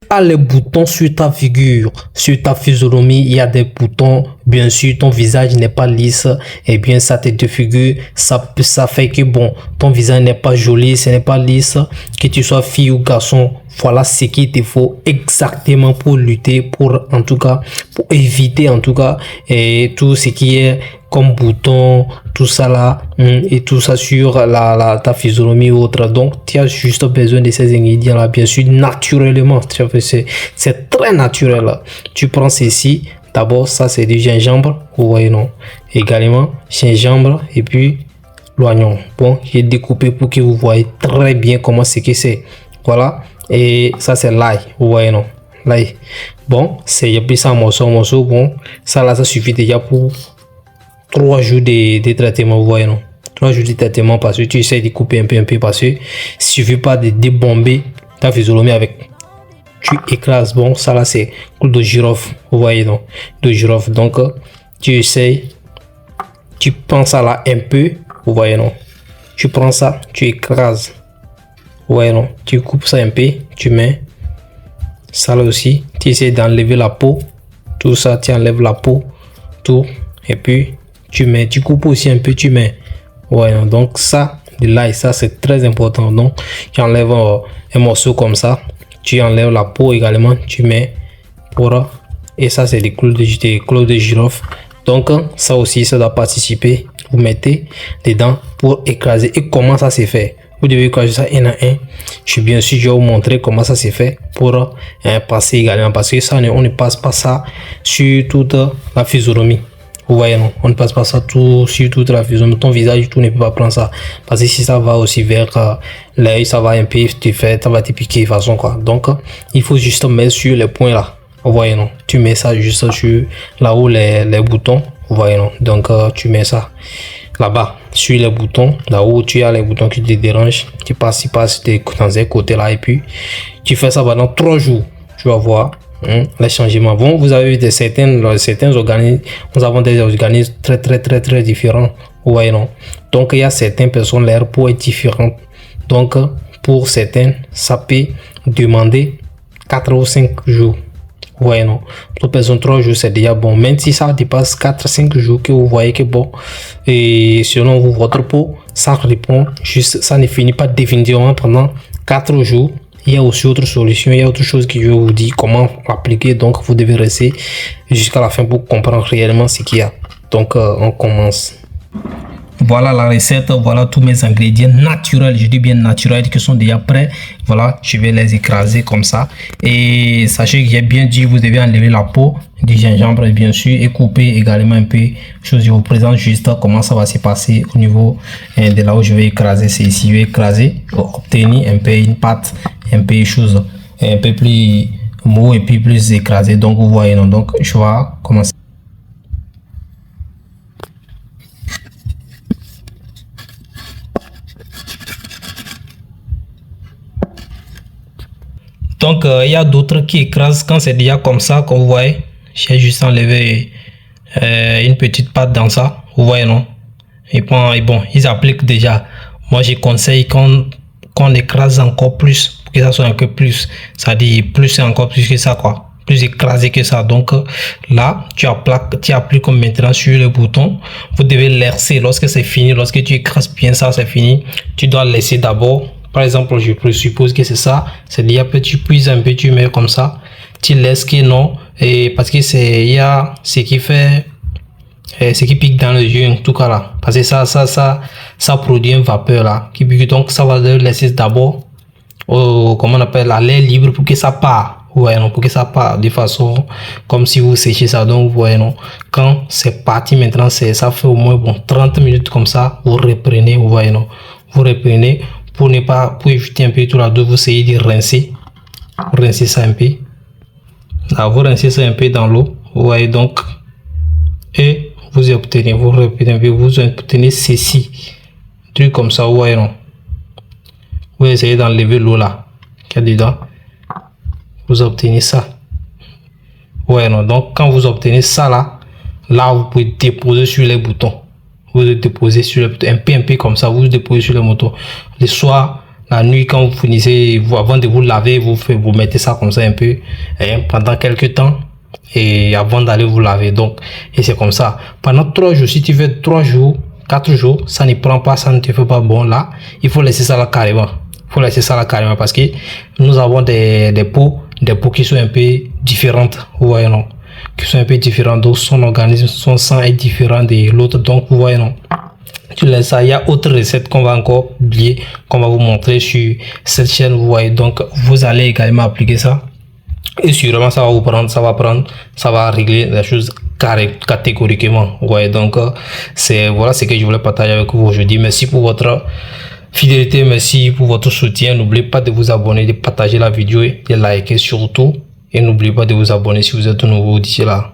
Ah, les boutons sur ta figure, sur ta physionomie, il y a des boutons. Bien sûr, ton visage n'est pas lisse. Et bien, ça te défigure. Ça fait que bon, ton visage n'est pas joli, ce n'est pas lisse. Que tu sois fille ou garçon, voilà ce qu'il te faut exactement pour lutter, pour en tout cas, pour éviter en tout cas, et tout ce qui est comme bouton, tout ça là, et tout ça sur ta physionomie ou autre. Donc, tu as juste besoin de ces ingrédients là, bien sûr, naturellement. C'est très naturel. Tu prends ceci. D'abord, ça c'est du gingembre, vous voyez non. Également, gingembre et puis l'oignon. Bon, j'ai découpé pour que vous voyez très bien comment c'est que c'est. Voilà. Et ça c'est l'ail, vous voyez non. L'ail. Bon, c'est y a plus ça morceau. Bon, ça là, ça suffit déjà pour 3 jours de traitement, vous voyez non. 3 jours de traitement parce que tu essaies de couper un peu parce que il suffit pas de débomber ta physionomie avec. Tu écrases, bon, ça là c'est clou de girofle, vous voyez non, de girofle. Donc tu essayes, tu prends ça là un peu, vous voyez non, tu prends ça, tu écrases, vous voyez non, tu coupes ça un peu, tu mets ça là aussi, tu essaies d'enlever la peau, tout ça, tu enlèves la peau, tout, et puis tu coupes aussi un peu, tu mets, ouais non, donc ça, de l'ail, ça c'est très important. Donc tu enlèves un morceau comme ça. Tu enlèves la peau également, tu mets pour, et ça c'est des clous de girofle. Donc ça aussi ça doit participer. Vous mettez dedans pour écraser. Et comment ça se fait? Vous devez écraser ça un à un. Je suis bien sûr, je vais vous montrer comment ça se fait pour passer également, parce que ça on ne passe pas ça sur toute la physionomie. Vous voyez non, on ne passe pas ça tout sur toute la physionomie. Ton visage, tout ne peut pas prendre ça, parce que si ça va aussi vers l'œil, ça va un peu te faire, ça va te piquer de façon quoi. Donc il faut juste mettre sur les points là. Vous voyez non, tu mets ça juste sur là où les boutons. Vous voyez non, donc tu mets ça là-bas sur les boutons, là où tu as les boutons qui te dérangent. Tu passes dans un côté là et puis tu fais ça pendant 3 jours. Tu vas voir. Les changements. Bon, vous avez vu certains organismes, nous avons des organismes très différents, vous voyez non. Donc il y a certaines personnes, leur peau est différente. Donc pour certains, ça peut demander 4 ou 5 jours, vous voyez non. Pour personne 3 jours c'est déjà bon, même si ça dépasse 4-5 jours que vous voyez que bon, et selon vous, votre peau, ça répond juste, ça ne finit pas définitivement pendant 4 jours. Il y a aussi autre solution, il y a autre chose que je vous dis comment appliquer. Donc vous devez rester jusqu'à la fin pour comprendre réellement ce qu'il y a. Donc on commence. Voilà la recette, voilà tous mes ingrédients naturels, je dis bien naturels, qui sont déjà prêts. Voilà, je vais les écraser comme ça. Et sachez que j'ai bien dit, vous devez enlever la peau du gingembre bien sûr et couper également un peu. Je vous présente juste comment ça va se passer au niveau de là où je vais écraser. C'est ici, je vais écraser, obtenir un peu une pâte, un peu chose, un peu plus mou et puis plus écrasé. Donc vous voyez, non, donc je vais commencer. Donc il y a d'autres qui écrasent quand c'est déjà comme ça, comme vous voyez. J'ai juste enlevé une petite pâte dans ça, vous voyez non. Et bon, ils appliquent déjà. Moi je conseille qu'on écrase encore plus, pour que ça soit un peu plus, ça dit plus, c'est encore plus que ça quoi, plus écrasé que ça. Donc là tu appliques comme maintenant sur le bouton. Vous devez laisser lorsque c'est fini, lorsque tu écrases bien ça, c'est fini. Tu dois laisser d'abord. Par exemple, je présuppose que c'est ça. C'est déjà tu puises un peu, tu mets comme ça. Tu laisses que non. Et parce que il y a ce qui fait, ce qui pique dans le jus en tout cas là. Parce que ça produit une vapeur là qui pique. Donc ça va le laisser d'abord, comment on appelle, à l'air libre pour que ça part. Vous voyez non, pour que ça part de façon comme si vous séchez ça. Donc vous voyez non, quand c'est parti maintenant, ça fait au moins bon 30 minutes comme ça. Vous reprenez, vous voyez non, vous reprenez. Pour éviter un peu tout là, vous essayez de rincer ça un peu. Là, vous rincez ça un peu dans l'eau, vous voyez donc, et vous obtenez ceci, truc comme ça, vous voyez non. Vous essayez d'enlever l'eau là, qu'il y a dedans, vous obtenez ça. Ouais non, donc quand vous obtenez ça là vous pouvez déposer sur les boutons. Vous déposez sur le un peu comme ça, vous déposez sur le moto, soit La nuit, quand vous finissez, avant de vous laver, vous mettez ça comme ça un peu pendant quelques temps et avant d'aller vous laver. Donc, et c'est comme ça. Pendant 3 jours, si tu fais 3 jours, 4 jours, ça ne prend pas, ça ne te fait pas bon là. Il faut laisser ça là carrément. Il faut laisser ça là carrément parce que nous avons des peaux qui sont un peu différentes. Vous voyez, non? Qui sont un peu différentes. Donc, son organisme, son sang est différent de l'autre. Donc, vous voyez, non? Tu laisses ça. Il y a autre recette qu'on va encore oublier, qu'on va vous montrer sur cette chaîne. Vous voyez, donc vous allez également appliquer ça et sûrement ça va vous prendre, ça va régler les choses catégoriquement. Vous voyez, donc c'est voilà ce que je voulais partager avec vous aujourd'hui. Merci pour votre fidélité, merci pour votre soutien. N'oubliez pas de vous abonner, de partager la vidéo et de liker surtout, et n'oubliez pas de vous abonner si vous êtes nouveau d'ici là.